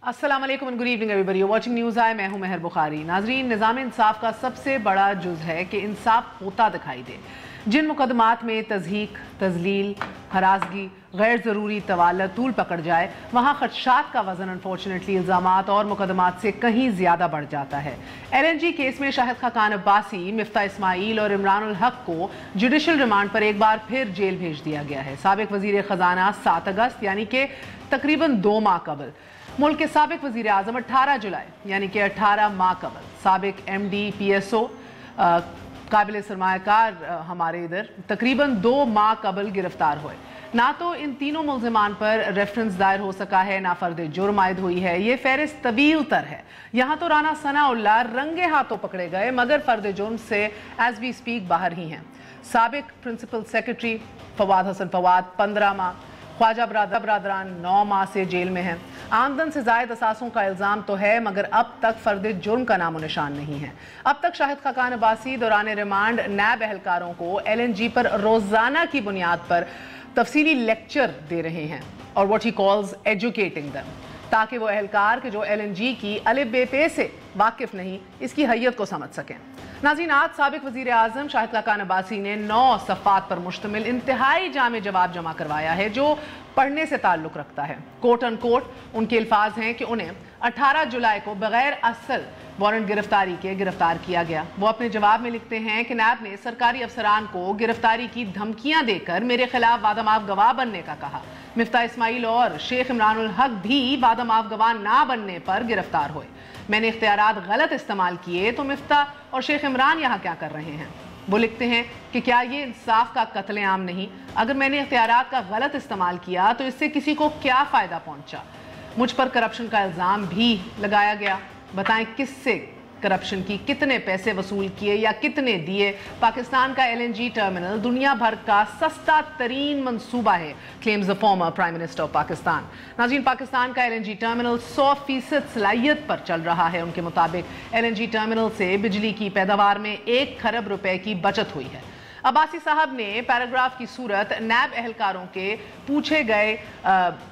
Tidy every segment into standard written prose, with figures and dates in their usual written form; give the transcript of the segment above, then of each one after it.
अस्सलाम वालेकुम and good evening everybody, you watching news आई। मैं हूं महर बुखारी। नाजरीन, निज़ाम इंसाफ का सबसे बड़ा जुज़ है कि इंसाफ होता दिखाई दे। जिन मुकदमात में तज़हीक, तज़लील, हरासगी, गैर ज़रूरी तवालत तूल पकड़ जाए, वहाँ खदशात का वज़न अनफॉर्चुनेटली इल्ज़ामात और मुकदमात से कहीं ज़्यादा बढ़ जाता है। LNG केस में शाहिद खाकान अब्बासी, मिफ्ता इस्माइल और इमरानुल हक को जुडिशल रिमांड पर एक बार फिर जेल भेज दिया गया है। साबिक वज़ीर ख़जाना 7 अगस्त यानी कि तकरीबन 2 माह कबल, मुल्क के साबिक वज़ीर आज़म 18 जुलाई यानी कि 18 माह कबल, साबिक MD PSO काबिल सरमायाकार हमारे इधर तकरीबन 2 माह कबल गिरफ्तार हुए। ना तो इन तीनों मुल्ज़िमान पर रेफरेंस दायर हो सका है, ना फ़र्द जुर्म आयद हुई है। ये फहरिस्त तवील तर है। यहाँ तो राना सनाउल्लाह रंगे हाथों पकड़े गए मगर फ़र्द जुर्म से एज वी स्पीक बाहर ही हैं। साबिक प्रिंसिपल सेक्रेटरी फवाद हसन फवाद 15 माह, ख्वाजा बरादरान 9 माह से जेल में हैं। आमदन से ज़ायद असासों का इल्ज़ाम तो है मगर अब तक फ़र्द जुर्म का नामो निशान नहीं है। अब तक शाहिद खाकान अब्बासी दौरान रिमांड नैब एहलकारों को LNG पर रोज़ाना की बुनियाद पर तफसीली लेक्चर दे रहे हैं और what he calls educating them, ताकि वो एहलकार के जो LNG की अलिफ बे पे से वाकिफ़ नहीं, इसकी हैयत को समझ सकें। नाज़रीन, आज साबिक वज़ीर आज़म शाहिद खाकान अब्बासी ने 9 सफ़ात पर मुश्तमिल इंतहाई जामे जवाब जमा करवाया है जो पढ़ने से ताल्लुक़ रखता है। कोट अन कोट उनके अल्फाज हैं कि उन्हें 18 जुलाई को बगैर असल वारंट गिरफ्तारी के गिरफ्तार किया गया। वो अपने जवाब में लिखते हैं कि नैब ने सरकारी अफसरान को गिरफ्तारी की धमकियां देकर मेरे खिलाफ वादमाफ गवाह बनने का कहा। मिफ्ता इस्माइल और शेख इमरानुल हक भी वादमाफ गवाह ना बनने पर गिरफ्तार हुए। मैंने इख्तियारात गलत इस्तेमाल किए तो मिफ्ता और शेख इमरान यहाँ क्या कर रहे हैं? वो लिखते हैं कि क्या ये इंसाफ का कत्लेआम नहीं? अगर मैंने इख्तियारात का गलत इस्तेमाल किया तो इससे किसी को क्या फ़ायदा पहुंचा? मुझ पर करप्शन का इल्ज़ाम भी लगाया गया। बताएं किससे करप्शन की, कितने पैसे वसूल किए या कितने दिए? पाकिस्तान का LNG टर्मिनल दुनिया भर का सस्ता तरीन मंसूबा है, claims the former prime minister of Pakistan. नाज़रीन, पाकिस्तान का LNG टर्मिनल 100% सलाहियत पर चल रहा है। उनके मुताबिक LNG टर्मिनल से बिजली की पैदावार में 1 खरब रुपए की बचत हुई है। अब्बासी साहब ने पैराग्राफ की सूरत नैब एहलकारों के पूछे गए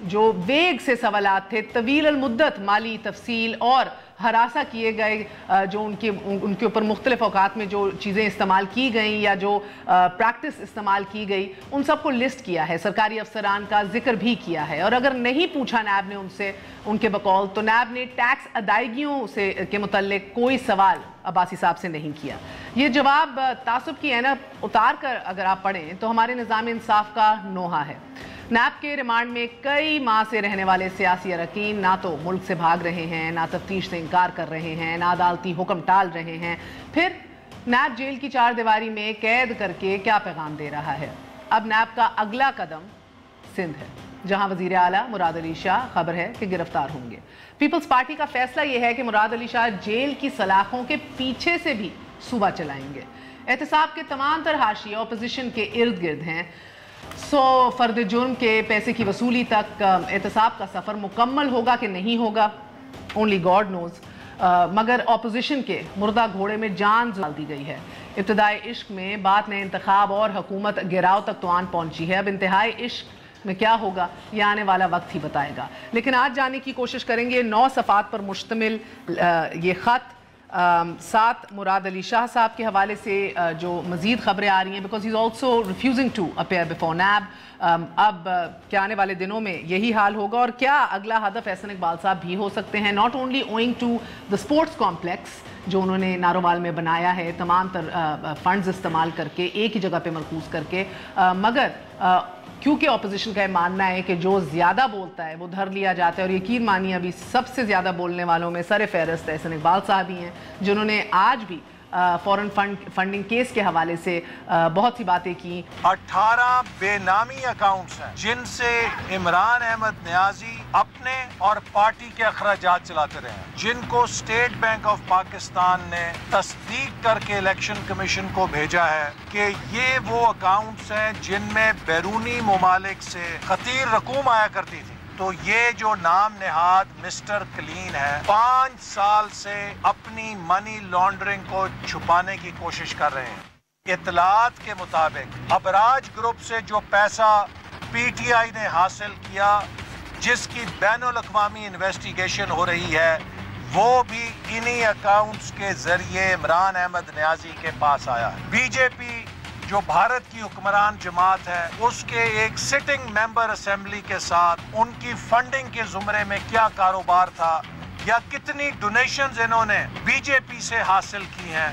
जो वेग से सवालात थे, तवील अल मुद्दत माली तफसील और हरासा किए गए जो उनके ऊपर मुख्तलिफ औकात में जो चीज़ें इस्तेमाल की गई या जो प्रैक्टिस इस्तेमाल की गई, उन सबको लिस्ट किया है। सरकारी अफसरान का जिक्र भी किया है। और अगर नहीं पूछा नैब ने उनसे उनके बकौल, तो नैब ने टैक्स अदायगियों से के मुतल्लिक कोई सवाल अब्बासी साहब से नहीं किया। ये जवाब तासुब की ऐनक उतार कर अगर आप पढ़ें तो हमारे निज़ाम इंसाफ का नोहा है। नैब के रिमांड में कई माह से रहने वाले सियासी अरकान ना तो मुल्क से भाग रहे हैं, ना तफ्तीश से इनकार कर रहे हैं, ना अदालती हुक्म टाल रहे हैं। फिर नैब जेल की 4 दीवारी में कैद करके क्या पैगाम दे रहा है? अब नैब का अगला कदम सिंध है, जहां वज़ीर आला मुराद अली शाह खबर है कि गिरफ्तार होंगे। पीपल्स पार्टी का फैसला यह है कि मुराद अली शाह जेल की सलाखों के पीछे से भी सूबा चलाएंगे। एहतसाब के तमाम तर हाशिए अपोजिशन के इर्द गिर्द हैं। 100 फ़र्द जुर्म के पैसे की वसूली तक एहतसाब का सफ़र मुकम्मल होगा कि नहीं होगा, ओनली गॉड नोज़। मगर अपोजिशन के मुर्दा घोड़े में जान डाल दी गई है। इब्तिदाई इश्क में बात ने इंतखाब और हुकूमत गिराव तक तो आन पहुंची है। अब इंतहाई इश्क में क्या होगा ये आने वाला वक्त ही बताएगा। लेकिन आज जानने की कोशिश करेंगे 9 सफ़ात पर मुश्तमिल ये ख़त 7 मुराद अली शाह साहब के हवाले से जो मज़ीद खबरें आ रही हैं, because he is also refusing to appear before NAB. अब क्या आने वाले दिनों में यही हाल होगा और क्या अगला हदफ एहसन इकबाल साहब भी हो सकते हैं? Not only owing to the sports complex जो उन्होंने नारोवाल में बनाया है, तमाम तर फंड्स इस्तेमाल करके एक ही जगह पे मरकूज करके, मगर क्योंकि अपोजिशन का मानना है कि जो ज़्यादा बोलता है वो धर लिया जाता है। और यकीन मानिए अभी सबसे ज़्यादा बोलने वालों में सर फहरिस्त एहसन इकबाल साहब ही हैं, जिन्होंने आज भी फॉरेन फंडिंग केस के हवाले से बहुत सी बातें की। 18 बेनामी अकाउंट्स हैं जिनसे इमरान अहमद नियाजी अपने और पार्टी के अखराजात चलाते रहे हैं, जिनको स्टेट बैंक ऑफ पाकिस्तान ने तस्दीक करके इलेक्शन कमीशन को भेजा है कि ये वो अकाउंट्स हैं जिनमें बैरूनी ममालिक से खतीर रकूम आया करती थी। तो ये जो नाम नेहाद मिस्टर क्लीन है, 5 साल से अपनी मनी लॉन्ड्रिंग को छुपाने की कोशिश कर रहे हैं। इतलात के मुताबिक अबराज ग्रुप से जो पैसा PTI ने हासिल किया जिस की बैनुल-अक़वामी इन्वेस्टिगेशन हो रही है, वो भी इन्हीं अकाउंट्स के जरिए इमरान अहमद नियाजी के पास आया है। बीजेपी जो भारत की हुक्मरान जमात है, उसके एक सिटिंग मेंबर असेंबली के साथ उनकी फंडिंग के जुमरे में क्या कारोबार था या कितनी डोनेशंस इन्होंने बीजेपी से हासिल की हैं,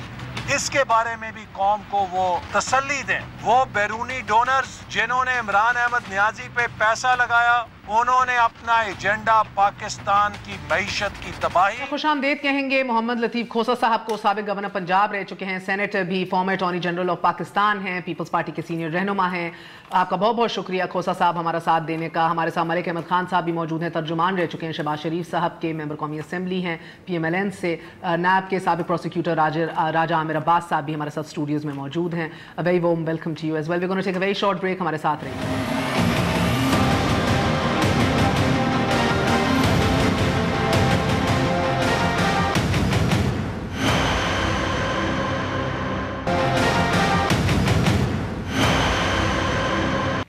इसके बारे में भी कौम को वो तसल्ली दें। वो बैरूनी डोनर्स जिन्होंने इमरान अहमद नियाजी पे पैसा लगाया, उन्होंने अपना एजेंडा पाकिस्तान की मईशत की तबाही। खुशामदीद कहेंगे मोहम्मद लतीफ़ खोसा साहब को। साबिक गवर्नर पंजाब रह चुके हैं, सेनेटर भी, farmer attorney general of Pakistan हैं, पीपल्स पार्टी के सीनियर रहनुमा हैं। आपका बहुत बहुत शुक्रिया खोसा साहब हमारा साथ देने का। हमारे साथ मलिक अहमद खान साहब भी मौजूद हैं, तर्जुमान रह चुके हैं। शहबाज शरीफ साहब के मेंबर कौमी असेंबली हैं PMLN से। नैब के साबिक प्रोसिक्यूटर राजा आमिर अब्बास साहब भी हमारे साथ स्टूडियोज़ में मौजूद हैं। A very warm welcome to you as well. We gonna take a very short break, हमारे साथ रहिए।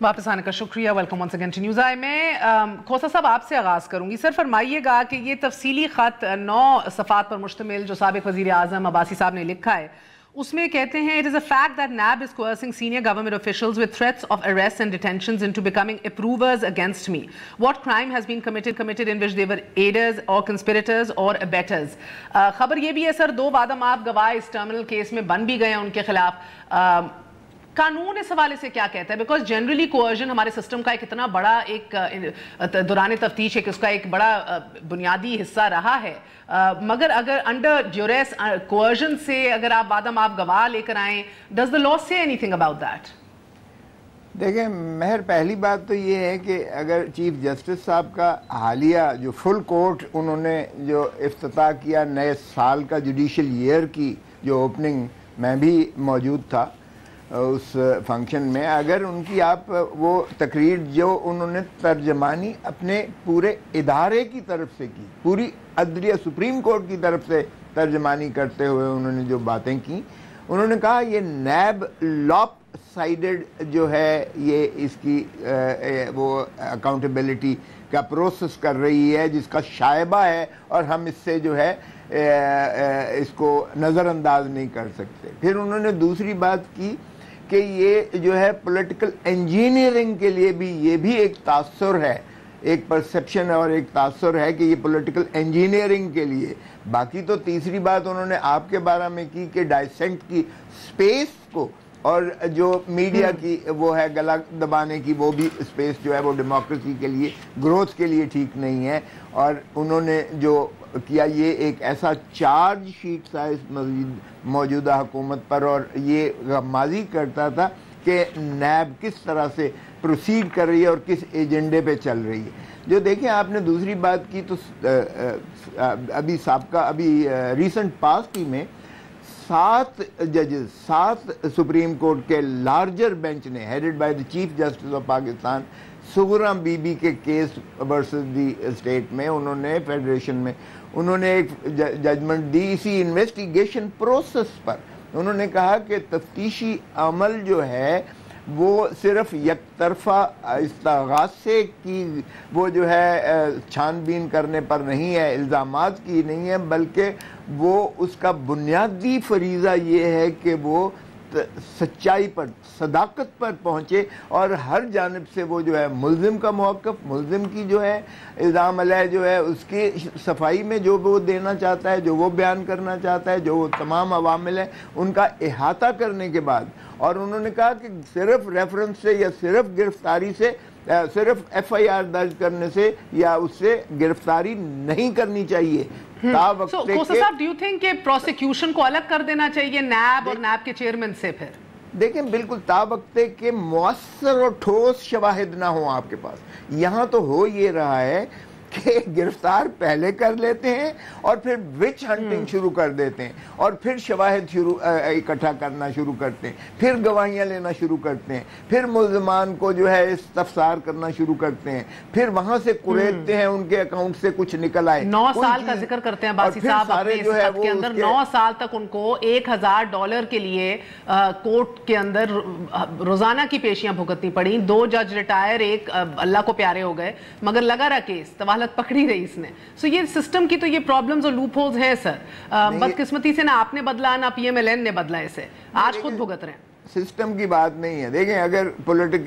वापस आने का शुक्रिया। Welcome once again to news आई। मैं खोसा साहब आपसे आगाज़ करूंगी। सर फरमाइएगा कि ये तफसीली ख़त 9 सफ़ात पर मुश्तमिल जो साबिक वज़ीर आज़म अब्बासी साहब ने लिखा है, उसमें कहते हैं, it is a fact that NAB is coercing senior government officials with threats of arrests and detentions into becoming approvers against me. What crime has been committed in which they were aiders or conspirators or abettors? खबर ये भी है sir, 2 वादम आप गवाह इस terminal case में बन भी गए हैं उनके खिलाफ। कानून इस हवाले से क्या कहता है? बिकॉज जनरली कोअर्जन हमारे सिस्टम का एक इतना बड़ा एक दौरान तफ्तीश है कि उसका एक बड़ा बुनियादी हिस्सा रहा है, मगर अगर अंडर ड्यूरेस कोअर्जन से अगर आप वादम आप गवाह लेकर आए, does the law say anything about that? देखें मेहर, पहली बात तो ये है कि अगर चीफ जस्टिस साहब का हालिया जो फुल कोर्ट उन्होंने जो इफ्तिताह किया नए साल का जुडिशल ईयर की जो ओपनिंग, मैं भी मौजूद था उस फंक्शन में, अगर उनकी आप वो तकरीर जो उन्होंने तर्जमानी अपने पूरे इदारे की तरफ से की, पूरी अदलिया सुप्रीम कोर्ट की तरफ से तर्जमानी करते हुए उन्होंने जो बातें की, उन्होंने कहा ये नैब लॉप साइडेड जो है ये इसकी वो अकाउंटेबिलिटी का प्रोसेस कर रही है जिसका शायबा है और हम इससे जो है इसको नज़रअंदाज नहीं कर सकते। फिर उन्होंने दूसरी बात की कि ये जो है पॉलिटिकल इंजीनियरिंग के लिए भी ये भी एक तासुर है, एक परसेप्शन और एक तासुर है कि ये पॉलिटिकल इंजीनियरिंग के लिए। बाकी तो तीसरी बात उन्होंने आपके बारे में की कि डाइसेंट की स्पेस को और जो मीडिया की वो है गला दबाने की वो भी स्पेस जो है वो डेमोक्रेसी के लिए, ग्रोथ के लिए ठीक नहीं है। और उन्होंने जो किया ये एक ऐसा चार्ज शीट था इस मौजूदा हुकूमत पर, और ये गमाजी करता था कि नैब किस तरह से प्रोसीड कर रही है और किस एजेंडे पे चल रही है। जो देखें आपने दूसरी बात की तो अभी रिसेंट पास्ट ही में 7 जजेस, 7 सुप्रीम कोर्ट के लार्जर बेंच ने headed by the chief justice of Pakistan Sughra Bibi के केस वर्सेस दी स्टेट में उन्होंने फेडरेशन में उन्होंने एक जजमेंट दी इसी इन्वेस्टिगेशन प्रोसेस पर। उन्होंने कहा कि तफ्तीशी अमल जो है वो सिर्फ यकतरफा इस्तगासे की वो जो है छानबीन करने पर नहीं है, इल्ज़ामात की नहीं है, बल्कि वो उसका बुनियादी फरीज़ा ये है कि वो सच्चाई पर, सदाकत पर पहुँचे और हर जानिब से वो जो है मुल्ज़िम का मौक़िफ़, मुल्ज़िम की जो है इल्ज़ाम अलह जो है उसकी सफाई में जो वो देना चाहता है, जो वो बयान करना चाहता है, जो वो तमाम अवामिल हैं उनका इहाता करने के बाद। और उन्होंने कहा कि सिर्फ रेफरेंस से या सिर्फ गिरफ्तारी से, सिर्फ FIR दर्ज करने से या उससे गिरफ्तारी नहीं करनी चाहिए। साहब, डू यू थिंक कि प्रोसिक्यूशन को अलग कर देना चाहिए नैब और नैब के चेयरमैन से? फिर देखें बिल्कुल तावक्ते के मुअस्सर और ठोस शवाहिद ना हो आपके पास। यहाँ तो हो ये रहा है کہ گرفتار پہلے کر لیتے ہیں اور پھر وچ ہنٹنگ شروع کر دیتے ہیں اور پھر شواہد اکٹھا کرنا شروع کرتے ہیں, پھر گواہیاں لینا شروع کرتے ہیں, پھر ملزمان کو جو ہے استفسار کرنا شروع کرتے ہیں, پھر وہاں سے قریدتے ہیں ان کے اکاؤنٹ سے کچھ نکل آئے. 9 سال کا ذکر کرتے ہیں عباسی صاحب اپنے اس خط کے اندر. 9 سال تک ان کو $1000 کے لیے کورٹ کے اندر روزانہ کی پیشیاں بھگتنی پڑی. 2 جج ریٹائر, ایک اللہ کو پیارے ہو گئے, مگر لگا رہا کیس, طوالت پکڑی رہی اس نے. سو یہ سسٹم کی تو یہ پرابلمز اور لوپ ہولز ہیں سر. بدقسمتی سے نہ آپ نے بدلا نہ پی ایم ایل این نے بدلا اسے, آج خود بھگت رہے ہیں. سسٹم کی بات نہیں ہے. دیکھیں اگر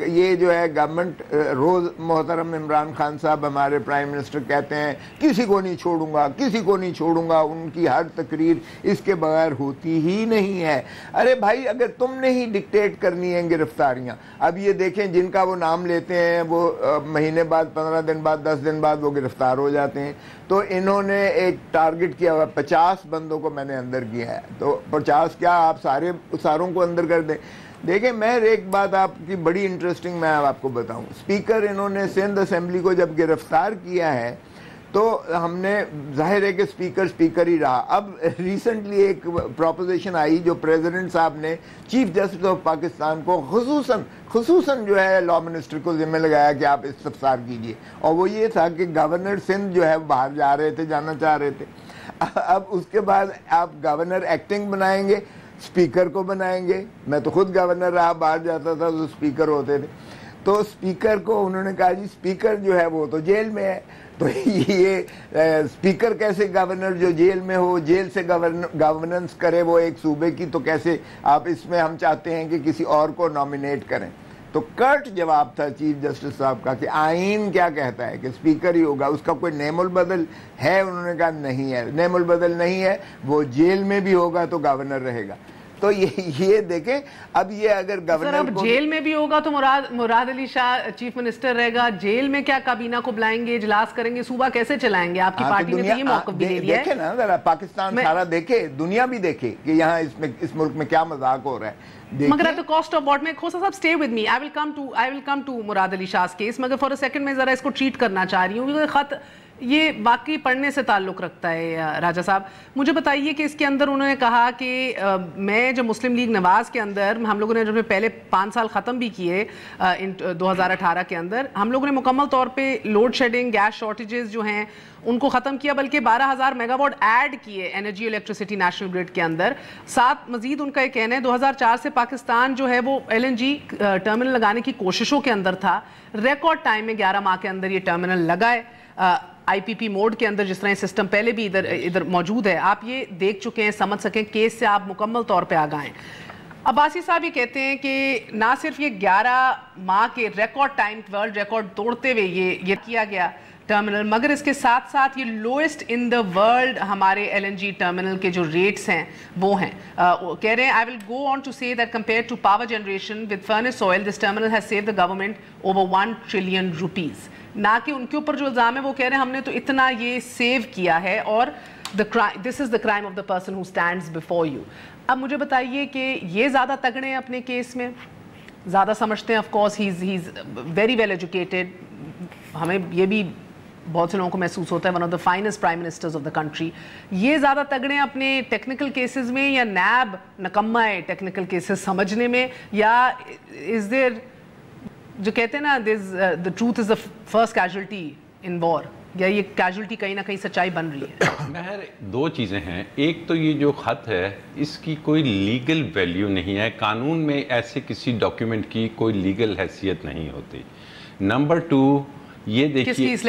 یہ جو ہے گورنمنٹ, روز محترم عمران خان صاحب ہمارے پرائم منسٹر کہتے ہیں کسی کو نہیں چھوڑوں گا, کسی کو نہیں چھوڑوں گا, ان کی ہر تقریر اس کے بغیر ہوتی ہی نہیں ہے. ارے بھائی اگر تم نے ہی ڈکٹیٹ کرنی ہیں گرفتاریاں, اب یہ دیکھیں جن کا وہ نام لیتے ہیں وہ مہینے بعد, 15 دن بعد, 10 دن بعد وہ گرفتار ہو جاتے ہیں. تو انہوں نے ایک ٹارگٹ کیا ہوا, 50 بندوں کو میں نے اندر کیا ہے, تو 50 کیا آپ ساروں کو اندر کر دیں. دیکھیں میں ایک بات آپ کی بڑی انٹرسٹنگ میں آپ کو بتاؤں. اسپیکر انہوں نے سندھ اسمبلی کو جب گرفتار کیا ہے تو ہم نے, ظاہر ہے کہ اسپیکر ہی رہا. اب ریسنٹلی ایک پروپوزیشن آئی جو پریزیڈنٹ صاحب نے چیف جسٹس آف پاکستان کو خصوصاً جو ہے لا منسٹر کو ذمہ لگایا کہ آپ استفسار کیجئے, اور وہ یہ تھا کہ گورنر سندھ جو ہے باہر جانا چاہ رہے تھے. اب اس کے بعد آپ گورنر ایکٹنگ بنائیں گے, اسپیکر کو بنائیں گے. میں تو خود گورنر رہا, باہر جاتا تھا تو اسپیکر ہوتے تھے. تو اسپیکر کو انہوں نے کہا جی اسپیکر جو ہے وہ تو جیل میں ہے, تو یہ اسپیکر کیسے گورنر جو جیل میں ہو, جیل سے گورننس کرے وہ ایک صوبے کی, تو کیسے آپ اس میں ہم چاہتے ہیں کہ کسی اور کو نامینیٹ کریں. تو کرٹ جواب تھا چیف جسٹس صاحب کا کہ آئین کیا کہتا ہے کہ اسپیکر ہی ہوگا, اس کا کوئی نیم البدل ہے؟ انہوں نے کہا نہیں ہے, نیم البدل نہیں ہے, وہ جیل میں بھی ہوگا تو گورنر رہے گا. تو یہ دیکھیں اب یہ اگر گورنر اب جیل میں بھی ہوگا تو مراد علی شاہ چیف منسٹر رہے گا. جیل میں کیا کابینہ کو بلائیں گے, اجلاس کریں گے, صوبہ کیسے چلائیں گے؟ آپ کی پارٹی نے تو یہ موقف بھی لے لیا ہے. دیکھیں نا ذرا, پاکستان سارا دیکھے, دنیا بھی دیکھے کہ یہاں اس ملک میں کیا مذاق ہو رہا ہے. مگر at the cost of what میں کھوسا صاحب stay with me, I will come to Murad Ali Shah case, مگر for a second میں ذرا اس کو ٹریٹ کرنا چاہ رہی ہوں کیونکہ خط یہ واقعی پڑھنے سے تعلق رکھتا ہے. راجہ صاحب مجھے بتائیے کہ اس کے اندر انہوں نے کہا کہ میں جب مسلم لیگ نواز کے اندر ہم لوگوں نے جب پہلے 5 سال ختم بھی کیے 2018 کے اندر, ہم لوگوں نے مکمل طور پہ لوڈ شیڈنگ, گیس شارٹیجز جو ہیں ان کو ختم کیا, بلکہ 12,000 میگا واٹ ایڈ کیے انرجی الیکٹریسٹی نیشنل گریڈ کے اندر. ساتھ مزید ان کا یہ کہنا ہے 2004 سے پاکستان جو ہے وہ LNG ٹرمنل لگانے کی کوششوں کے اندر تھا. ریکارڈ ٹائم میں 11 ماہ کے اندر یہ ٹرمنل لگائے IPP موڈ کے اندر, جس طرح یہ سسٹم پہلے بھی ادھر موجود ہے. آپ یہ دیکھ چکے ہیں, سمجھ سکیں, کیس سے آپ مکمل طور پہ آگاہ ہیں. عباسی صاحب یہ کہتے ہیں کہ نہ صرف یہ 11 ماہ کے ریکارڈ ٹائم, ورلڈ ریکارڈ توڑتے ہوئے یہ کیا گیا ٹرمنل, مگر اس کے ساتھ ساتھ یہ لوئسٹ ان دا ورلڈ ہمارے LNG ٹرمنل کے جو ریٹس ہیں وہ ہیں. کہہ رہے ہیں I will go on to say that compared to power generation with furnace oil, this terminal has saved the government over 1 trillion rupees. نہ کہ ان کے اوپر جو الزام ہے وہ کہہ رہے ہیں ہم نے تو اتنا یہ سیو کیا ہے, اور this is the crime of the person who stands before you. اب مجھے بتائیے کہ یہ زیادہ تگڑے ہیں اپنے کیس میں, زیادہ سمجھتے ہیں, of course he is very well educated, ہمیں یہ بھی بہت سے لوگوں کو محسوس ہوتا ہے one of the finest prime ministers of the country. یہ زیادہ تگڑے ہیں اپنے ٹیکنیکل کیسز میں, یا نیب نکمہ ہے ٹیکنیکل کیسز سمجھنے میں, یا از دیر جو کہتے ہیں نا the truth is the first casualty in war, یا یہ کیجولٹی کہیں نہ کہیں سچائی بن رہی ہے؟ مہر 2 چیزیں ہیں. ایک تو یہ جو خط ہے اس کی کوئی لیگل ویلیو نہیں ہے, قانون میں ایسے کسی ڈاکیومنٹ کی کوئی لیگل حیثیت نہیں ہوتی. نمبر 2 یہ دیکھیے اس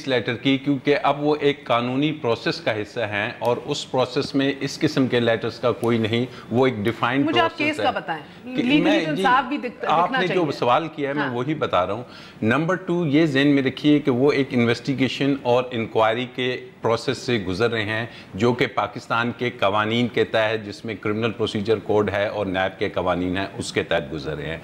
لیٹر کی, کیونکہ اب وہ ایک قانونی پروسیس کا حصہ ہیں اور اس پروسیس میں اس قسم کے لیٹرز کا کوئی نہیں, وہ ایک ڈیفائنڈ پروسیس ہے. مجھے آپ کیس کا بتائیں, آپ نے جو سوال کیا ہے میں وہی بتا رہا ہوں. نمبر 2 یہ ذہن میں رکھیے کہ وہ ایک انویسٹیگیشن اور انکوائری کے پروسیس سے گزر رہے ہیں جو کہ پاکستان کے قوانین کے تحت, جس میں کرمنل پروسیجر کوڈ ہے اور نیب کے قوانین ہیں, اس کے تحت گزر رہے ہیں,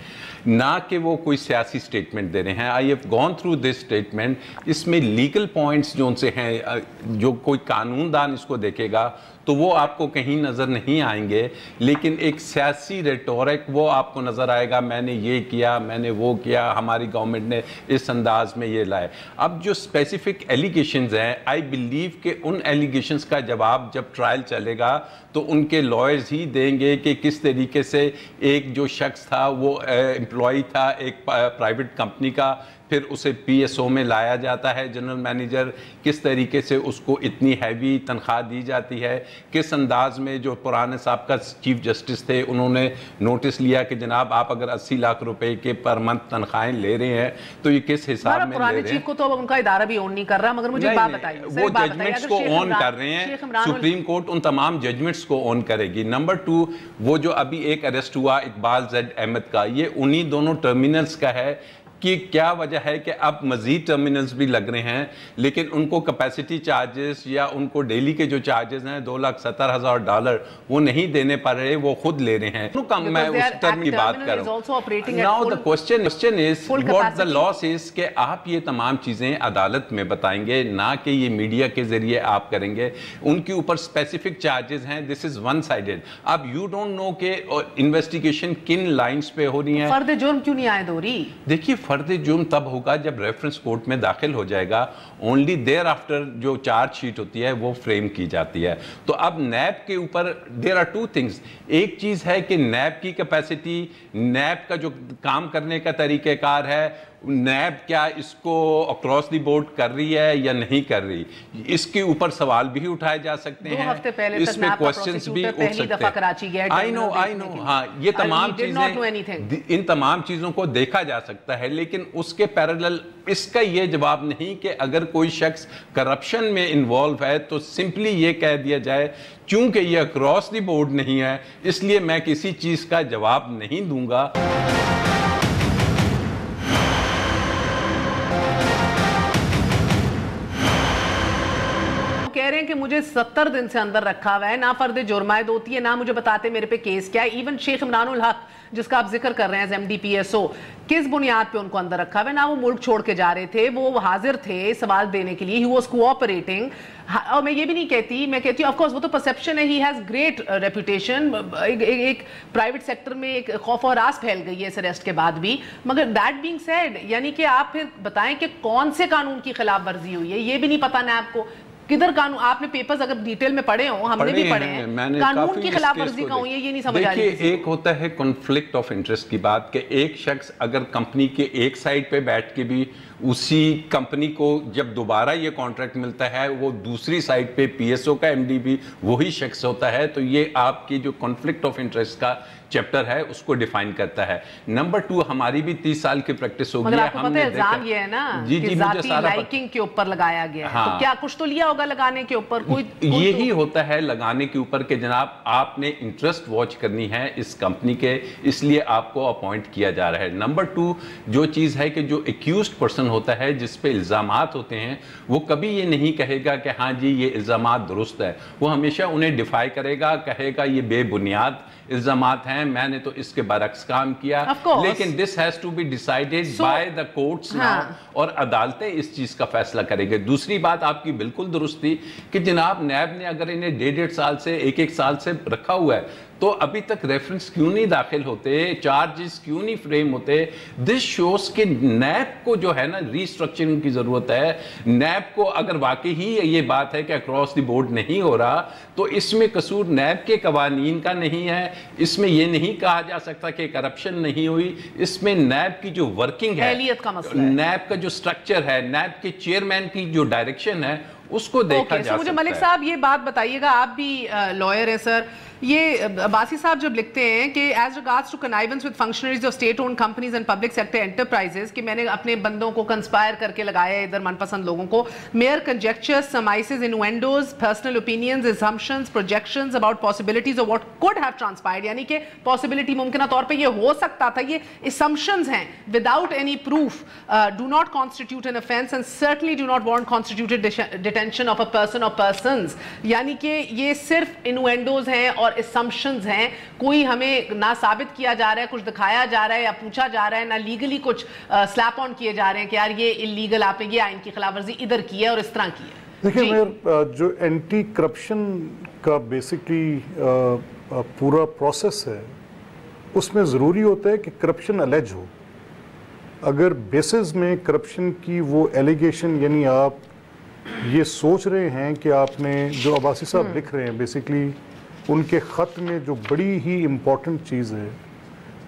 نہ کہ وہ کوئی سیاسی سٹیٹمنٹ دے رہے ہیں. I have gone through this statement. اس میں لیگل پوائنٹس جو ان سے ہیں, جو کوئی قانون دان اس کو دیکھے گا تو وہ آپ کو کہیں نظر نہیں آئیں گے، لیکن ایک سیاسی ریٹورک وہ آپ کو نظر آئے گا، میں نے یہ کیا، میں نے وہ کیا، ہماری گورنمنٹ نے اس انداز میں یہ لائے۔ اب جو اسپیسیفک ایلیگیشنز ہیں، آئی بلیو کہ ان ایلیگیشنز کا جواب جب ٹرائل چلے گا تو ان کے لائرز ہی دیں گے کہ کس طریقے سے ایک جو شخص تھا وہ امپلائی تھا ایک پرائیویٹ کمپنی کا، پھر اسے پی ایس او میں لایا جاتا ہے جنرل مینیجر، کس طریقے سے اس کو اتنی ہیوی تنخواہ دی جاتی ہے، کس انداز میں جو پرانے سابقہ چیف جسٹس تھے انہوں نے نوٹس لیا کہ جناب آپ اگر 80 لاکھ روپے کے پر منتھ تنخواہیں لے رہے ہیں تو یہ کس حساب میں لے رہے ہیں۔ پرانے چیف کو تو ان کا ادارہ بھی اون نہیں کر رہا، مگر مجھے ایک بات بتائیے، وہ ججمنٹس کو اون کر رہے ہیں، سپریم کورٹ ان تمام ججمنٹس کو اون کرے گی۔ نمبر 2، وہ جو ابھی ایک اریسٹ ہوا اقبال زیڈ احمد کا، یہ انہی دونوں ٹرمینلز کا ہے کہ کیا وجہ ہے کہ اب مزید ٹرمینلز بھی لگ رہے ہیں لیکن ان کو کیپیسٹی چارجز یا ان کو ڈیلی کے جو چارجز ہیں $2,70,000 وہ نہیں دینے پا رہے، وہ خود لے رہے ہیں۔ میں اس ٹرم کی بات کر رہا ہوں۔ Now the question is what the loss is کہ آپ یہ تمام چیزیں عدالت میں بتائیں گے، نہ کہ یہ میڈیا کے ذریعے آپ کریں گے۔ ان کے اوپر اسپیسیفک چارجز ہیں، this is one sided۔ اب you don't know کہ انویسٹیگیشن کن لائنز پہ ہو رہی ہیں۔ فرد جرم کیوں نہیں عائد ہو رہی؟ دیکھیے فرد جرم تب ہوگا جب ریفرنس کورٹ میں داخل ہو جائے گا، اونلی دیر آفٹر جو چارج شیٹ ہوتی ہے وہ فریم کی جاتی ہے۔ تو اب نیب کے اوپر دیر آر ٹو تھنگز، ایک چیز ہے کہ نیب کی کیپیسٹی، نیب کا جو کام کرنے کا طریقہ کار ہے، نیب کیا اس کو اکراس دی بورڈ کر رہی ہے یا نہیں کر رہی، اس کے اوپر سوال بھی اٹھائے جا سکتے ہیں، اس پہ کوسچنز بھی اٹھ سکتے ہیں۔ آئی نو ہاں، یہ تمام چیزیں، ان تمام چیزوں کو دیکھا جا سکتا ہے، لیکن اس کے پیرالل اس کا یہ جواب نہیں کہ اگر کوئی شخص کرپشن میں انوالو ہے تو سمپلی یہ کہہ دیا جائے چونکہ یہ اکراس دی بورڈ نہیں ہے اس لیے میں کسی چیز کا جواب نہیں دوں گا۔ کہہ رہے ہیں کہ مجھے 70 دن سے اندر رکھا ہوا ہے، نہ فرد جرم عائد ہوتی ہے، نہ مجھے بتاتے میرے پہ کیس کیا ہے۔ ایون شیخ عمران الحق جس کا آپ ذکر کر رہے ہیں as M D P S O, کس بنیاد پہ ان کو اندر رکھا ہوا ہے؟ نہ وہ ملک چھوڑ کے جا رہے تھے، وہ حاضر تھے سوال دینے کے لیے، ہی واز کوآپریٹنگ۔ اور میں یہ بھی نہیں کہتی، میں کہتی ہوں آف کورس وہ تو پرسیپشن ہے، ہی ہیز گریٹ ریپوٹیشن، ایک پرائیویٹ سیکٹر میں ایک خوف و ہراس پھیل گئی ہے اس اریسٹ کے بعد بھی، مگر دیٹ بینگ سیڈ یعنی کہ آپ پھر بتائیں کہ کون سے قانون کی خلاف ورزی ہوئی ہے، یہ بھی نہیں پتہ نا آپ کو کدھر قانون، آپ نے پیپرز اگر ڈیٹیل میں پڑھے ہوں، ہم نے بھی پڑھے ہیں، قانون کی خلاف ورزی کا ہوں، یہ نہیں سمجھ آ رہی۔ دیکھیے ایک ہوتا ہے کنفلکٹ آف انٹرسٹ کی بات کہ ایک شخص اگر کمپنی کے ایک سائڈ پہ بیٹھ کے بھی اسی کمپنی کو جب دوبارہ یہ کانٹریکٹ ملتا ہے وہ دوسری سائڈ پہ پی ایس او کا ایم ڈی بھی وہی شخص ہوتا ہے، تو یہ آپ کی جو کنفلکٹ آف انٹرسٹ کا چیپٹر ہے اس کو ڈیفائن کرتا ہے۔ نمبر 2 ہماری بھی 30 سال کی پریکٹس ہو گئی ہے، مگر آپ کو پتہ ہے الزام یہ ہے نا کہ ذاتی لائکنگ کے اوپر لگایا گیا ہے، تو کیا کچھ تو لیا ہوگا لگانے کے اوپر؟ کوئی یہی ہوتا ہے لگانے کے اوپر کہ جناب آپ نے انٹرسٹ واچ کرنی ہے اس کمپنی کے، اس لیے آپ کو اپوائنٹ کیا جا رہا ہے۔ نمبر 2 جو چیز ہے کہ جو ایکیوزڈ پرسن ہوتا ہے جس پہ الزامات ہوتے ہیں وہ کبھی یہ نہیں کہے گا کہ ہاں جی یہ الزامات درست ہے، وہ ہمیشہ انہیں ڈیفائی کرے گا، کہے گا یہ بے بنیاد الزامات ہیں، میں نے تو اس کے برعکس کام کیا، لیکن this has to be decided by the courts now، اور عدالتیں اس چیز کا فیصلہ کریں گے۔ دوسری بات آپ کی بالکل درست تھی کہ جناب نیب نے اگر انہیں 1.5 سال سے 1 سال سے رکھا ہوا ہے تو ابھی تک ریفرنس کیوں نہیں داخل ہوتے، چارجز کیوں نہیں فریم ہوتے؟ دس شوز کہ نیب کو جو ہے نا ری اسٹرکچرنگ کی ضرورت ہے۔ نیب کو اگر واقعی ہی یہ بات ہے کہ اکراس دی بورڈ نہیں ہو رہا تو اس میں قصور نیب کے قوانین کا نہیں ہے، اس میں یہ نہیں کہا جا سکتا کہ کرپشن نہیں ہوئی، اس میں نیب کی جو ورکنگ ہے، نیب کا جو سٹرکچر ہے، نیب کے چیئرمین کی جو ڈائریکشن ہے اس کو دیکھا جا سکتا ہے۔ مجھے ملک صاحب یہ بات بتائیے گا، آپ بھی لائر ہیں سر، یہ عباسی صاحب جب لکھتے ہیں کہ as regards to connivance with functionaries of state owned companies and public sector enterprises, کہ میں نے اپنے بندوں کو کنسپائر کر کے لگایا ادھر من پسند لوگوں کو، mere conjectures, surmises, innuendos, personal opinions, assumptions, projections about possibilities of what could have transpired, یعنی کہ پاسبلٹی ممکنہ طور پہ یہ ہو سکتا تھا، یہ اسمپشنز ہیں without any proof, do not constitute an offense and certainly do not warrant constituted detention of a person or persons، یعنی کہ یہ صرف انوینڈوز ہیں اور assumptions ہیں، کوئی ہمیں نہ ثابت کیا جا رہا ہے، کچھ دکھایا جا رہا ہے یا پوچھا جا رہا ہے، نہ لیگلی کچھ سلیپ آن کیے جا رہے ہیں کہ یار یہ اللیگل آپ نے یہ آئین کی خلاف ورزی ادھر کی ہے اور اس طرح کی ہے۔ देखिए मेयर, जो एंटी करप्शन का बेसिकली पूरा प्रोसेस है उसमें ज़रूरी होता है कि करप्शन अलेज हो। अगर बेसिस में करप्शन की वो एलिगेशन, यानी आप ये सोच रहे हैं कि आपने, जो अब्बासी साहब लिख रहे हैं बेसिकली उनके ख़त में जो बड़ी ही इम्पॉर्टेंट चीज़ है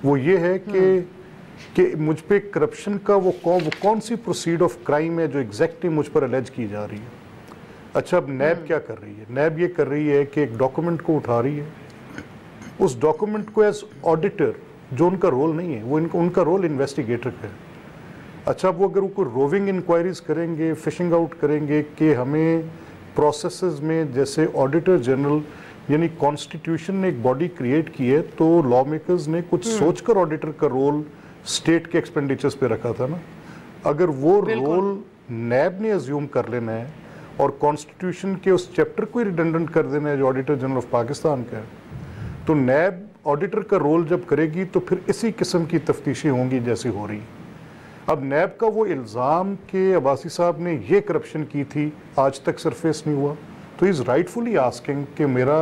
वो ये है कि मुझ पे करप्शन का वो कौन सी प्रोसीड ऑफ क्राइम है जो एग्जैक्टली मुझ पर अलेज की जा रही है। अच्छा, अब नैब क्या कर रही है? नैब ये कर रही है कि एक डॉक्यूमेंट को उठा रही है, उस डॉक्यूमेंट को एज ऑडिटर, जो उनका रोल नहीं है, वो उनका रोल इन्वेस्टिगेटर का है। अच्छा, वो अगर वो रोविंग इंक्वायरीज करेंगे, फिशिंग आउट करेंगे कि हमें प्रोसेसेस में, जैसे ऑडिटर जनरल यानी कॉन्स्टिट्यूशन ने एक बॉडी क्रिएट की है, तो लॉ मेकर्स ने कुछ सोचकर ऑडिटर का रोल स्टेट के एक्सपेंडिचर्स पे रखा था ना। अगर वो रोल नैब ने अज्यूम कर लेना है और कॉन्स्टिट्यूशन के उस चैप्टर को ही रिडंडेंट कर देना है जो ऑडिटर जनरल ऑफ पाकिस्तान का है, तो नैब ऑडिटर का रोल जब करेगी तो फिर इसी किस्म की तफ्तीशें होंगी जैसी हो रही। अब नैब का वो इल्ज़ाम कि अब्बासी साहब ने ये करप्शन की थी आज तक सरफेस नहीं हुआ, तो इज़ राइटफुली आस्किंग कि मेरा,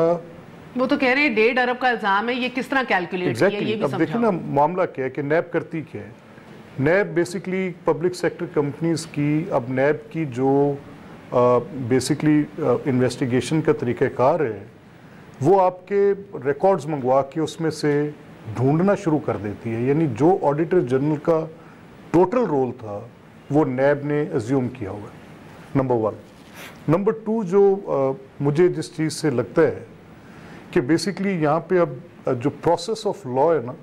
वो तो कह रहे हैं 1.5 अरब का इल्ज़ाम है, ये किस तरह कैलकुलेट किया, ये भी अब देखिए ना मामला क्या है कि नैब करती क्या है। नैब बेसिकली पब्लिक सेक्टर कंपनीज की, अब नैब की जो बेसिकली इन्वेस्टिगेशन का तरीक़ाकार है वो आपके रिकॉर्ड्स मंगवा के उसमें से ढूंढना शुरू कर देती है। यानी जो ऑडिटर जनरल का टोटल रोल था वो नैब ने अज्यूम किया हुआ है, नंबर 1। नंबर 2, जो मुझे जिस चीज़ से लगता है कि बेसिकली यहाँ पे अब जो प्रोसेस ऑफ लॉ है ना,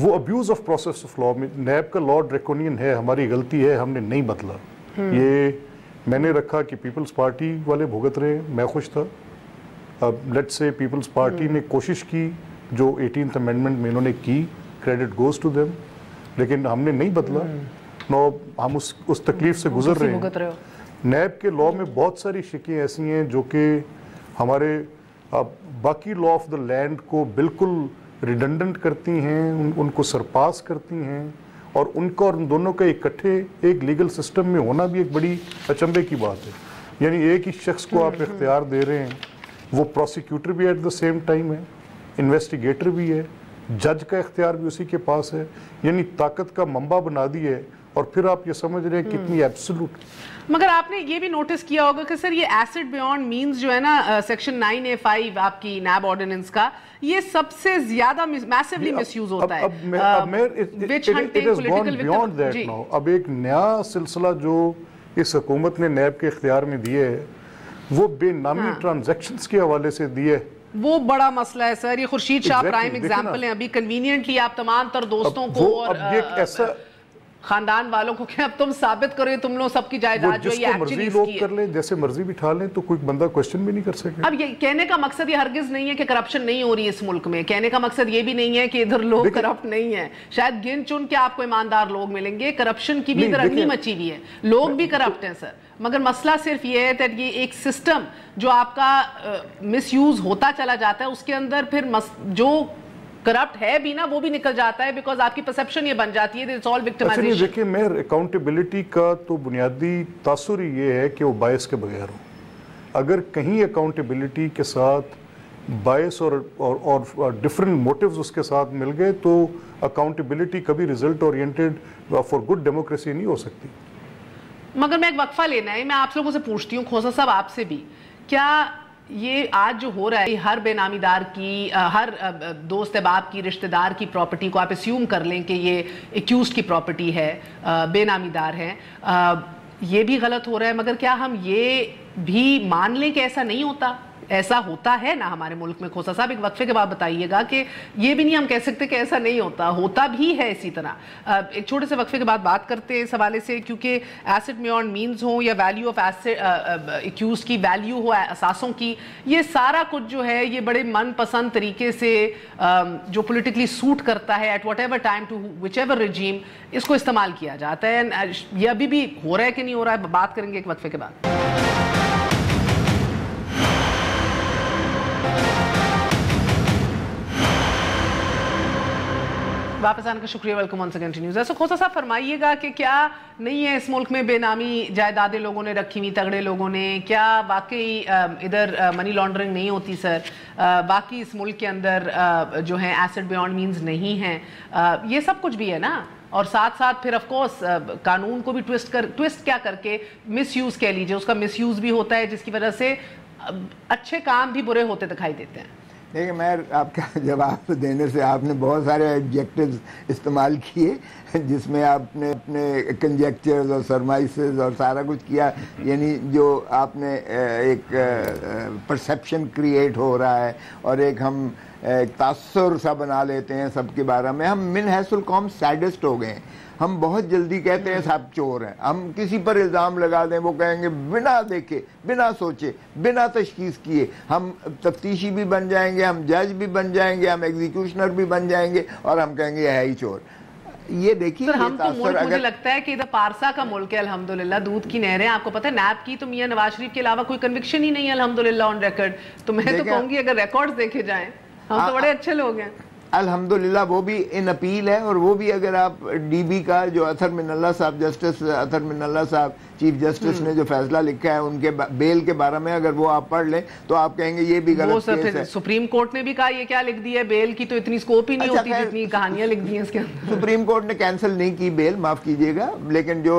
वो abuse of process of law में नैब का लॉ ड्रैकोनियन है, हमारी गलती है, हमने नहीं बदला। ये मैंने रखा कि पीपल्स पार्टी वाले भुगत रहे हैं, मैं खुश था। अब लेट्स से पीपल्स पार्टी ने कोशिश की जो 18th अमेंडमेंट में इन्होंने की, क्रेडिट गोज टू देम, लेकिन हमने नहीं बदला। नो, हम उस तकलीफ से गुजर रहे हैं। नैब के लॉ में बहुत सारी शिकें ऐसी हैं जो कि हमारे बाकी लॉ ऑफ द लैंड को बिल्कुल रिडंडेंट करती हैं, उनको सरपास करती हैं, और उनका और उन दोनों का इकट्ठे एक लीगल सिस्टम में होना भी एक बड़ी अचंभे की बात है। यानी एक ही शख्स को आप इख्तियार दे रहे हैं, वो प्रोसिक्यूटर भी एट द सेम टाइम है, इन्वेस्टिगेटर भी है, जज का इख्तियार भी उसी के पास है, यानी ताकत का मंबा बना दी है। और फिर आप ये समझ रहे हैं कितनी एब्सोल्यूट। मगर आपने ये भी नोटिस किया होगा कि सर ये एसिड बियॉन्ड मीन्स जो है ना, सेक्शन 9A5 आपकी नैब ऑर्डिनेंस का, ये सबसे ज्यादा मैसिवली मिसयूज होता है। अब एक नया सिलसिला जो इस हुकूमत ने नैब के इख्तियार में दिए है, वो बेनामी ट्रांजैक्शंस के हवाले से दिए, वो बड़ा मसला है सर। ये खुर्शीद शाह प्राइम एग्जांपल है। अभी कन्वीनियंटली आप तमाम तर दोस्तों को और ऐसा खानदान वालों को कि अब तुम साबित करो तुम लोग सबकी जायदाद जो ये एक्चुअली लोग कर लें, जैसे मर्जी बिठा लें, तो कोई बंदा क्वेश्चन भी नहीं कर सके। अब ये कहने का मकसद ये हरगिज नहीं है कि करप्शन नहीं हो रही है इस मुल्क में। कहने का मकसद ये भी नहीं है कि इधर लोग करप्ट नहीं है। शायद गिन चुन के आपको ईमानदार लोग मिलेंगे, करप्शन की भी इधर अग्नि मची हुई है, लोग भी करप्ट हैं सर। मगर मसला सिर्फ ये है कि ये एक सिस्टम जो आपका मिसयूज होता चला जाता है, उसके अंदर फिर जो करप्ट है भी ना, वो भी निकल जाता है, बिकॉज आपकी परसेप्शन ये बन जाती है, इट्स ऑल विक्टिमाइजेशन। देखिए मैं अकाउंटेबिलिटी का तो बुनियादी तासुर ये है कि वो बायस के बगैर हो। अगर कहीं अकाउंटेबिलिटी के साथ बायस और डिफरेंट मोटिव्स उसके साथ मिल गए, तो अकाउंटेबिलिटी कभी result oriented for good democracy नहीं हो सकती। मगर मैं एक वक्फा लेना है, मैं आप लोगों से पूछती हूँ, खोसा साहब आपसे भी, क्या ये आज जो हो रहा है, हर बेनामीदार की, हर दोस्त अहबाब की, रिश्तेदार की प्रॉपर्टी को आप अस्यूम कर लें कि ये एक्यूज्ड की प्रॉपर्टी है, बेनामीदार है, ये भी गलत हो रहा है। मगर क्या हम ये भी मान लें कि ऐसा नहीं होता? ऐसा होता है ना हमारे मुल्क में। खोसा साहब एक वक्फे के बाद बताइएगा कि ये भी नहीं हम कह सकते कि ऐसा नहीं होता, होता भी है इसी तरह। एक छोटे से वक्फे के बाद बात करते हैं इस हवाले से, क्योंकि एसेट बियॉन्ड मीन्स हो या वैल्यू ऑफ एसेट, एक्यूज की वैल्यू हो असासों की, ये सारा कुछ जो है ये बड़े मनपसंद तरीके से जो पोलिटिकली सूट करता है at whatever time to whichever regime, इसको इस्तेमाल किया जाता है। ये अभी भी हो रहा है कि नहीं हो रहा है, बात करेंगे एक वक्फे के बाद। वापस आने का शुक्रिया, वेलकम ऑन सेकंड न्यूज़। सो खोसा साहब फरमाइएगा कि क्या नहीं है इस मुल्क में बेनामी जायदादें लोगों ने रखी हुई, तगड़े लोगों ने, क्या वाकई इधर मनी लॉन्ड्रिंग नहीं होती सर? बाकी इस मुल्क के अंदर जो है एसेट बियॉन्ड मीन्स नहीं है, ये सब कुछ भी है ना? और साथ साथ फिर ऑफ कोर्स कानून को भी ट्विस्ट क्या करके मिसयूज़ कह लीजिए, उसका मिसयूज़ भी होता है जिसकी वजह से अच्छे काम भी बुरे होते दिखाई देते हैं। देखिए, मैं आपका जवाब देने से आपने बहुत सारे एडजेक्टिव्स इस्तेमाल किए जिसमें आपने अपने कंजेक्चर्स और सरमाइसेस और सारा कुछ किया, यानी जो आपने एक परसेप्शन क्रिएट हो रहा है और एक हम तासुर सा बना लेते हैं सबके बारे में। हम मिन हैसुल कौम सैडिस्ट हो गए हैं, हम बहुत जल्दी कहते हैं सब चोर हैं। हम किसी पर इल्ज़ाम लगा दें, वो कहेंगे बिना देखे, बिना सोचे, बिना तशखीस किए हम तफ्तीशी भी बन जाएंगे, हम जज भी बन जाएंगे, हम एग्जीक्यूशनर भी बन जाएंगे और हम कहेंगे है ही चोर। ये देखिए सर, हम तो मुल्क, मुझे लगता है कि इधर पारसा का मुल्क है अल्हम्दुलिल्लाह, दूध की नहरें। आपको पता है नैब की तो मियां नवाज शरीफ के अलावा कोई कन्विक्शन ही नहीं है अल्हम्दुलिल्लाह ऑन रिकॉर्ड। तो मैं तो कहूँगी अगर रिकॉर्ड्स देखे जाएं, हम तो बड़े अच्छे लोग हैं अल्हम्दुलिल्लाह। वो भी इन अपील है, और वो भी अगर आप डीबी का जो अतर मिनल्ला साहब, जस्टिस अतर मिनल्ला साहब चीफ जस्टिस ने जो फैसला लिखा है उनके बेल के बारे में, अगर वो आप पढ़ लें तो आप कहेंगे ये भी गलत केस है। सुप्रीम कोर्ट ने भी कहा ये क्या लिख दिया है, बेल की तो इतनी स्कोप ही नहीं होती जितनी कहानियां लिख दी हैं इसके अंदर। सुप्रीम कोर्ट ने कैंसिल नहीं की बेल, माफ कीजिएगा, लेकिन जो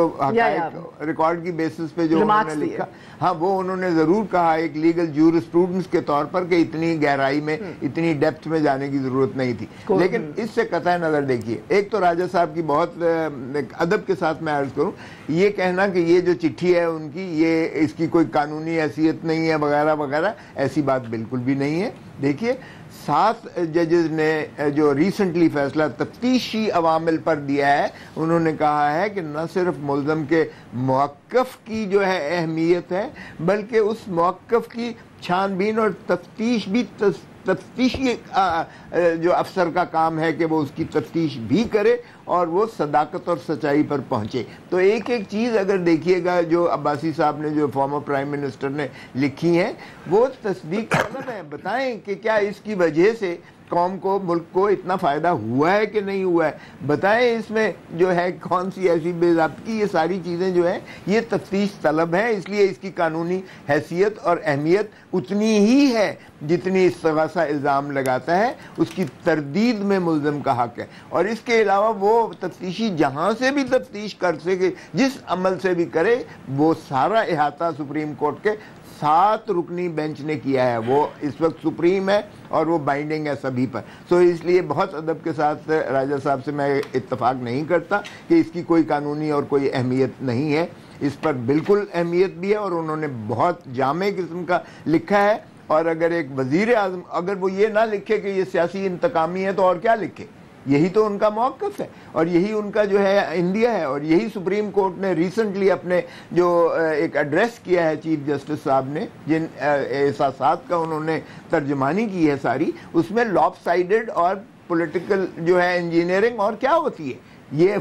रिकॉर्ड की बेसिस पे जो उन्होंने लिखा, हाँ वो उन्होंने जरूर कहा एक लीगल जूरिस्प्रूडेंस के तौर पर कि इतनी गहराई में, इतनी डेप्थ में जाने की जरूरत नहीं थी। लेकिन इससे कतई नजर देखिए, एक तो राजा साहब की बहुत अदब के साथ मैं अर्ज करूं, ये कहना कि ये जो चिट्ठी है उनकी, ये इसकी कोई कानूनी हैसियत नहीं है वगैरह वगैरह, ऐसी बात बिल्कुल भी नहीं है। देखिए 7 जजेस ने जो रिसेंटली फैसला तफ्तीशी अवामिल पर दिया है, उन्होंने कहा है कि न सिर्फ मुल्ज़म के मौक़िफ़ की जो है अहमियत है, बल्कि उस मौक़िफ़ की छानबीन और तफ्तीश भी तफ्तीशी जो अफसर का काम है कि वो उसकी तफ्तीश भी करे और वो सदाकत और सच्चाई पर पहुँचे। तो एक एक चीज़ अगर देखिएगा जो अब्बासी साहब ने, जो फॉर्मर प्राइम मिनिस्टर ने लिखी हैं, वो तस्दीक तलब है। बताएं कि क्या इसकी वजह से कौम को, मुल्क को इतना फ़ायदा हुआ है कि नहीं हुआ है, बताएं इसमें जो है कौन सी ऐसी बेज़ाब्ती, ये सारी चीज़ें जो हैं ये तफ्तीश तलब हैं। इसलिए इसकी कानूनी हैसियत और अहमियत उतनी ही है जितनी इस्तिग़ासा इल्ज़ाम लगाता है, उसकी तरदीद में मुल्ज़म का हक़ है। और इसके अलावा वो तफ्तीशी जहाँ से भी तफ्तीश कर सके, जिस अमल से भी करे, वो सारा अहाता सुप्रीम कोर्ट के 7 रुकनी बेंच ने किया है। वो इस वक्त सुप्रीम है और वो बाइंडिंग है सभी पर। सो इसलिए बहुत अदब के साथ राजा साहब से मैं इत्तफाक नहीं करता कि इसकी कोई कानूनी और कोई अहमियत नहीं है। इस पर बिल्कुल अहमियत भी है और उन्होंने बहुत जामे किस्म का लिखा है। और अगर एक वज़ीर आज़म, अगर वो ये ना लिखे कि ये सियासी इंतकामी है, तो और क्या लिखे? यही तो उनका मौक़िफ़ है और यही उनका जो है इंडिया है। और यही सुप्रीम कोर्ट ने रिसेंटली अपने जो एक एड्रेस किया है चीफ जस्टिस साहब ने, जिन एहसासात का उन्होंने तर्जमानी की है सारी, उसमें लॉपसाइडेड और पॉलिटिकल जो है इंजीनियरिंग और क्या होती है, ये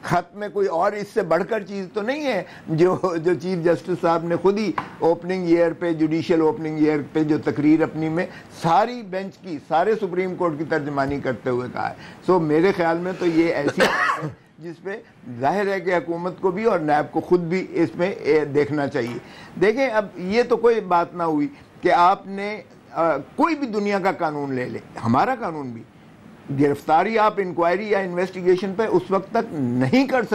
खत में कोई और इससे बढ़कर चीज़ तो नहीं है जो चीफ जस्टिस साहब ने खुद ही ओपनिंग ईयर पे, जुडिशियल ओपनिंग ईयर पे जो तकरीर अपनी में सारी बेंच की, सारे सुप्रीम कोर्ट की तर्जमानी करते हुए कहा है। सो मेरे ख्याल में तो ये ऐसी है जिसपे जाहिर है कि हुकूमत को भी और नैब को खुद भी इसमें देखना चाहिए। देखें, अब ये तो कोई बात ना हुई कि आपने कोई भी दुनिया का कानून ले ले, हमारा कानून भी, गिरफ्तारी आप इंक्वायरी या इन्वेस्टिगेशन पे उस वक्त तक नहीं कर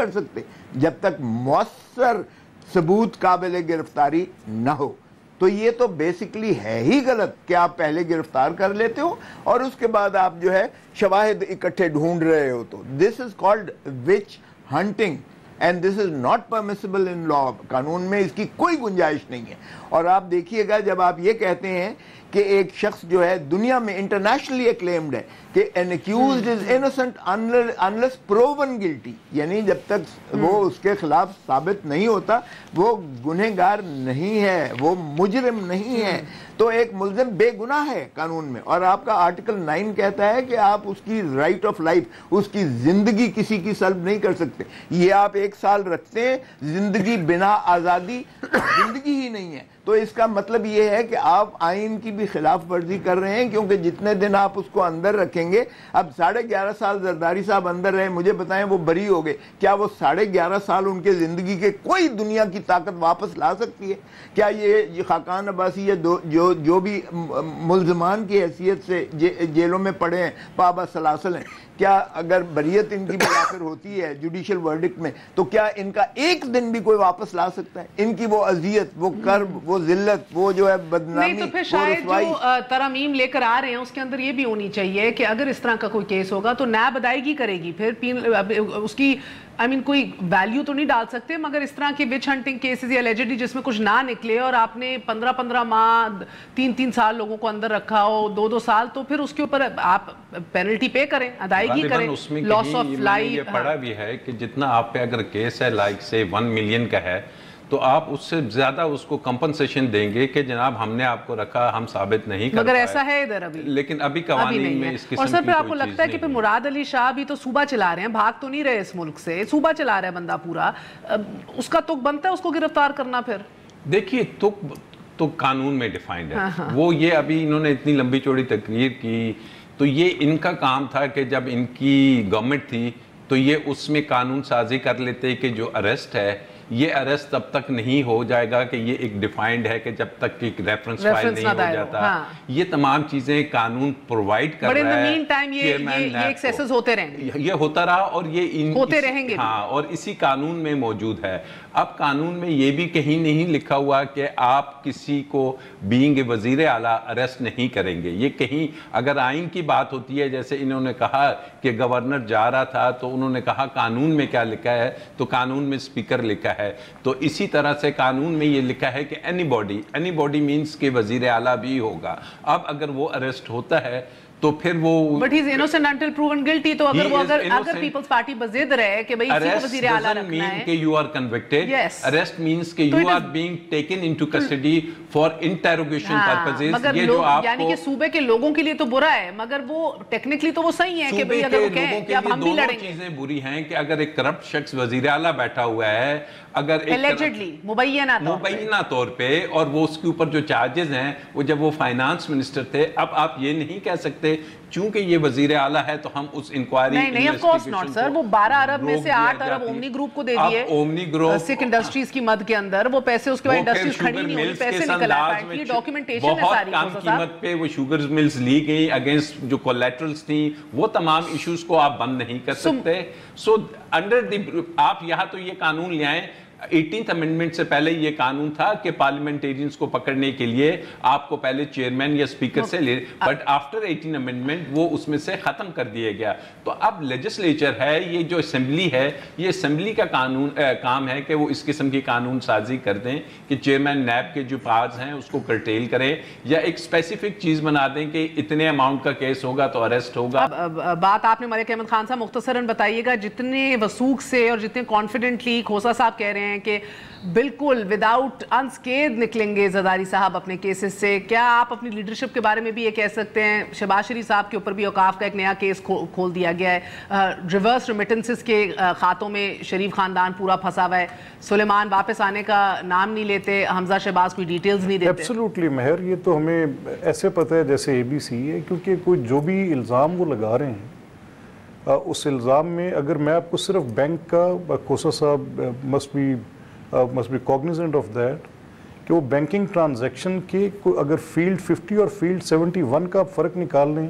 सकते जब तक मौसर सबूत काबिल गिरफ्तारी ना हो। तो ये तो बेसिकली है ही गलत कि आप पहले गिरफ्तार कर लेते हो और उसके बाद आप जो है शवाहिद इकट्ठे ढूंढ रहे हो। तो this is called which hunting and this is not permissible in law. कानून में इसकी कोई गुंजाइश नहीं है। और आप देखिएगा, जब आप ये कहते हैं कि एक शख्स जो है दुनिया में इंटरनेशनली एक्लेम्ड है कि an accused is innocent unless proven guilty, यानी जब तक वो उसके खिलाफ साबित नहीं होता वो गुनहगार नहीं है, वो मुजरिम नहीं है। तो एक मुल्ज़िम बेगुनाह है कानून में। और आपका आर्टिकल 9 कहता है कि आप उसकी राइट ऑफ लाइफ, उसकी जिंदगी किसी की सल्ब नहीं कर सकते। ये आप 1 साल रखते हैं, जिंदगी बिना आज़ादी जिंदगी ही नहीं है। تو اس کا مطلب یہ ہے کہ آپ آئین کی بھی خلاف ورزی کر رہے ہیں، کیونکہ جتنے دن آپ اس کو اندر رکھیں گے، اب 11.5 سال زرداری صاحب اندر رہے، مجھے بتائیں وہ بری ہو گئے، کیا وہ 11.5 سال ان کے زندگی کے کوئی دنیا کی طاقت واپس لا سکتی ہے؟ کیا یہ خاقان عباسی یا جو بھی ملزمان کی حیثیت سے جیلوں میں پڑے ہیں، پابا سلاسل ہیں، کیا اگر بریت ان کی بالآخر ہوتی ہے جوڈیشل ورڈکٹ میں، تو کیا ان کا ایک دن بھی کوئی واپس لا سکتا ہے؟ ان کی وہ اذیت، وہ کرب، وہ ذلت، وہ جو ہے بدنامی، نہیں تو پھر شاید جو ترامیم لے کر آ رہے ہیں اس کے اندر یہ بھی ہونی چاہیے کہ اگر اس طرح کا کوئی کیس ہوگا تو نیب ادائیگی کرے گی، پھر اس کی کوئی ویلیو تو نہیں ڈال سکتے، مگر اس طرح کے وچ ہنٹنگ کیسز یا اللیجڈلی جس میں کچھ نہ نکلے اور آپ نے 15 ماہ 3 سال لوگوں کو اندر رکھا ہو، 2 سال، تو پھر اس کے اوپر آپ پینلٹی پے کریں، ادائیگی کریں، لاس آف لائف۔ یہ پڑھا بھی ہے کہ جتنا آپ پہ اگر کیس ہے لائک سے 1 ملین کا ہے تو آپ اس سے زیادہ اس کو کمپنسیشن دیں گے کہ جناب ہم نے آپ کو رکھا، ہم ثابت نہیں کر پائے، مگر ایسا ہے ادھر ابھی، لیکن ابھی قوانین میں اس قسم کی اور سر پھر آپ کو کوئی چیز لگتا ہے کہ پھر مراد علی شاہ بھی تو صوبہ چلا رہے ہیں، بھاگ تو نہیں رہے اس ملک سے، صوبہ چلا رہا ہے بندہ پورا، اس کا تک بنتا ہے اس کو گرفتار کرنا؟ پھر دیکھیے تو قانون میں ڈیفائنڈ ہے وہ، یہ ابھی انہوں نے اتنی لمبی چوڑی تقریر کی، تو یہ ان کا کام تھا کہ جب ان کی گورنمنٹ تھی تو یہ اس میں قانون سازی کر لیتے کہ جو اریسٹ ہے یہ اریسٹ تب تک نہیں ہو جائے گا کہ یہ ایک ڈیفائنڈ ہے کہ جب تک کہ ریفرنس فائل نہیں ہو جاتا، یہ تمام چیزیں قانون پرووائیڈ کر رہا ہے، یہ ایکسیسز ہوتے رہیں گے، یہ ہوتا رہا اور یہ ہوتے رہیں گے، ہاں، اور اسی قانون میں موجود ہے۔ اب قانون میں یہ بھی کہیں نہیں لکھا ہوا کہ آپ کسی کو بینگ وزیر اعلیٰ اریسٹ نہیں کریں گے، یہ کہیں اگر آئین کی بات ہوتی ہے، جیسے انہوں نے کہا کہ گورنر جا رہا تھا تو انہوں نے کہا قانون میں کیا لکھا ہے، تو قانون میں اسپیکر لکھا ہے، تو اسی طرح سے قانون میں یہ لکھا ہے کہ اینی باڈی مینس کہ وزیر اعلیٰ بھی ہوگا۔ اب اگر وہ اریسٹ ہوتا ہے تو پھر وہ but he is innocent until proven guilty, تو اگر پیپلز پارٹی بزد رہے کہ بھئی اسی کو وزیر اعلیٰ رکھنا ہے، کہ you are convicted, arrest means کہ you are being taken into custody for interrogation purposes, یہ جو آپ کو یعنی کہ صوبے کے لوگوں کے لیے تو برا ہے، مگر وہ ٹیکنیکلی تو وہ صحیح ہے کہ بھئی اگر وہ کہیں کہ اب ہم بھی لڑیں گے۔ چیزیں بری ہیں کہ اگر ایک کرپٹ شخص وزیر اعلیٰ بیٹھا ہوا ہے، اگر allegedly مبینہ طور پہ، اور وہ اس کے اوپر جو چارجز ہیں وہ جب وہ فائنانس منسٹر تھے، اب آپ یہ نہیں کہہ سکتے چونکہ یہ وزیر اعلیٰ ہے تو ہم اس انکوائری نہیں of course not sir، وہ 12 ارب میں سے 8 ارب اومنی گروپ کو دے دیے، اومنی گروپ سکھ انڈسٹریز کی مد کے اندر، وہ پیسے اس کے بعد انڈسٹریز کھڑی نہیں ہوئی، پیسے نکل آئے، ڈاکیومنٹیشن ہے ساری، بہت کم قیمت پہ وہ شوگر ملز لی گئی اگینسٹ جو کولیٹرلز تھیں، وہ تمام ایشوز کو آپ بند نہیں کر سکتے۔ سو انڈر دی آپ یہاں تو یہ قانون لے آئیں، 18th امنڈمنٹ سے پہلے یہ قانون تھا کہ پارلیمنٹیرینز کو پکڑنے کے لیے آپ کو پہلے چیئرمین یا سپیکر سے لے، بٹ آفٹر 18 امنڈمنٹ وہ اس میں سے ختم کر دیا گیا۔ تو اب لیجسلیچر ہے، یہ جو اسمبلی ہے، یہ اسمبلی کا کام ہے کہ وہ اس قسم کی قانون سازی کر دیں کہ چیئرمین نیب کے جو پاورز ہیں اس کو کرٹیل کریں، یا ایک اسپیسیفک چیز بنا دیں کہ اتنے اماؤنٹ کا کیس ہوگا تو اریسٹ ہوگا۔ بات آپ نے ملک احمد خان صاحب مختصراً بتائیے گا، جتنے وثوق سے اور جتنے کانفیڈنٹلی کھوسا صاحب کہہ رہے ہیں کہ بالکل وداؤٹ انسکیتھ نکلیں گے زرداری صاحب اپنے کیسز سے، کیا آپ اپنی لیڈرشپ کے بارے میں بھی یہ کہہ سکتے ہیں؟ شہباز شریف صاحب کے اوپر بھی اوقاف کا ایک نیا کیس کھول دیا گیا ہے، ریورس ریمیٹنسز کے خاتوں میں شریف خاندان پورا پھنسا ہوا ہے، سلیمان واپس آنے کا نام نہیں لیتے، حمزہ شہباز کوئی ڈیٹیلز نہیں دیتے۔ ایبسولوٹلی مہر، یہ تو ہمیں ایسے پتہ ہے جیسے اے بی سی ہے، کیونکہ کوئی جو بھی الزام وہ لگا رہے ہیں اس الزام میں، اگر میں آپ کو صرف بینک کا، کھوسا صاحب must be cognizant of that کہ وہ بینکنگ ٹرانزیکشن کے اگر فیلڈ 50 اور فیلڈ 71 کا فرق نکال لیں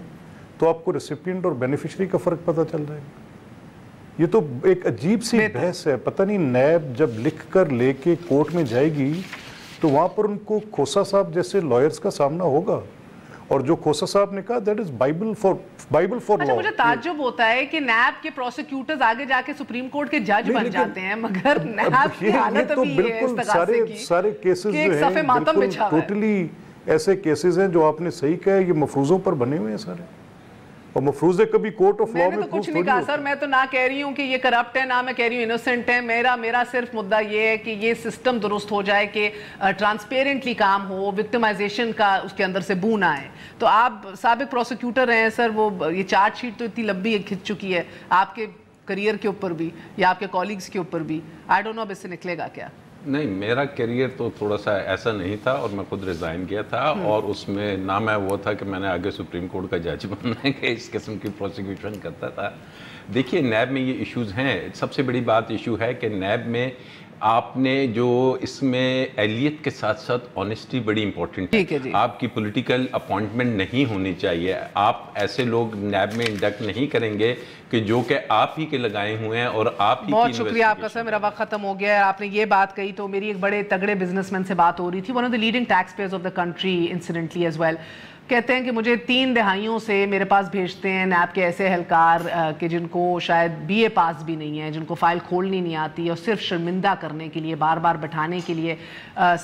تو آپ کو ریسیپینٹ اور بینیفیشری کا فرق پتہ چل جائے گا۔ یہ تو ایک عجیب سی بحث ہے، پتہ نہیں نیب جب لکھ کر لے کے کورٹ میں جائے گی تو وہاں پر ان کو کھوسا صاحب جیسے لائرز کا سامنا ہوگا، اور جو کھوسا صاحب نے کہا that is Bible for law. مجھے تعجب ہوتا ہے کہ نیب کے پروسیکیوٹرز آگے جا کے سپریم کورٹ کے جج بن جاتے ہیں، مگر نیب کی حالت ابھی ہے استغاثے کی، سارے کیسز جو ہیں بالکل ٹوٹلی ایسے کیسز ہیں جو آپ نے صحیح کہا ہے، یہ مفروضوں پر بنے ہوئے ہیں سارے، اور مفروضے کبھی کورٹ آف لاء میں کچھ نہیں کہا سر، میں تو نہ کہہ رہی ہوں کہ یہ کرپٹ ہے، نہ میں کہہ رہی ہوں انوسنٹ ہے، میرا صرف مدعا یہ ہے کہ یہ سسٹم درست ہو جائے، کہ ٹرانسپیرنٹلی کام ہو، وکٹمائزیشن کا اس کے اندر سے بو نہ آئے۔ تو آپ سابق پروسیکیوٹر ہیں سر، وہ یہ چارج شیٹ تو اتنی لمبی کھنچ چکی ہے آپ کے کریئر کے اوپر بھی یا آپ کے کالیگز کے اوپر بھی، آئی ڈونٹ نو اب اس سے نکلے گا کیا؟ نہیں، میرا کیریئر تو تھوڑا سا ایسا نہیں تھا اور میں خود ریزائن کیا تھا اور اس میں نہ میں وہ تھا کہ میں نے آگے سپریم کورٹ کا جج بننا ہے کہ اس قسم کی پروسیکیوشن کرتا تھا. دیکھیے نیب میں یہ ایشوز ہیں. سب سے بڑی بات ایشو ہے کہ نیب میں آپ نے جو اس میں اہلیت کے ساتھ ساتھ آنیسٹی بڑی امپورٹنٹ ہے. آپ کی پولیٹیکل اپوائنٹمنٹ نہیں ہونی چاہیے. آپ ایسے لوگ نیب میں انڈکٹ نہیں کریں گے کہ جو کہ آپ ہی کے لگائے ہوئے ہیں اور آپ ہی. بہت شکریہ آپ کا سر، میرا وقت ختم ہو گیا ہے. آپ نے یہ بات کہی تو میری ایک بڑے تگڑے بزنس مین سے بات ہو رہی تھی. One of the leading taxpayers of the country incidentally as well. کہتے ہیں کہ مجھے 3 دہائیوں سے میرے پاس بھیجتے ہیں نیب کے ایسے اہلکار کہ جن کو شاید بی اے پاس بھی نہیں ہے، جن کو فائل کھولنی نہیں آتی، اور صرف شرمندہ کرنے کے لیے، بار بار بٹھانے کے لیے.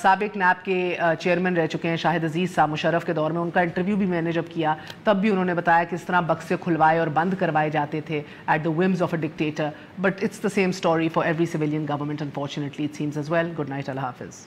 سابق نیب کے چیئرمین رہ چکے ہیں شاہد عزیز صاحب مشرف کے دور میں. ان کا انٹرویو بھی میں نے جب کیا تب بھی انہوں نے بتایا کہ اس طرح بکسے کھلوائے اور بند کروائے جاتے تھے at the whims of a dictator. But it's the same story for every civilian government unfortunately it seems as well. Good night, اللہ حافظ.